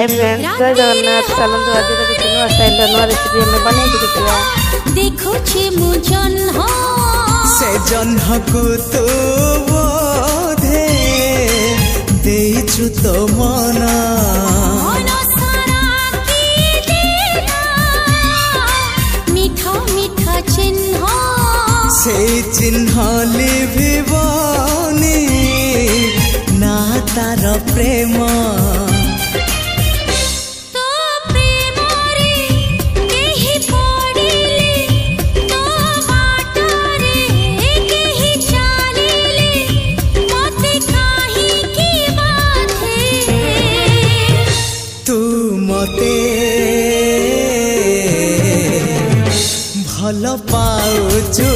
Hi friends, जय जगन्नाथ। चलନ୍ତୁ ଆଜି ତ କିଛି ନୂଆ ଷ୍ଟାଇଲର ନୂଆ ରେସିପି ଆମେ ବନେଇକି ଦେଖିବା। ଦେଖୁଛି ମୁଁ ଜହ୍ନ ସେ ଜହ୍ନକୁ ତୁ ବୋଧେ ଦେଇଛୁ ତୋ ମନ ମିଠା ମିଠା ଚିହ୍ନ ସେଇ ଚିହ୍ନ ଲିଭିବନି ନା ତାର ପ୍ରେମ ଭଲ ପାଉଛୁ।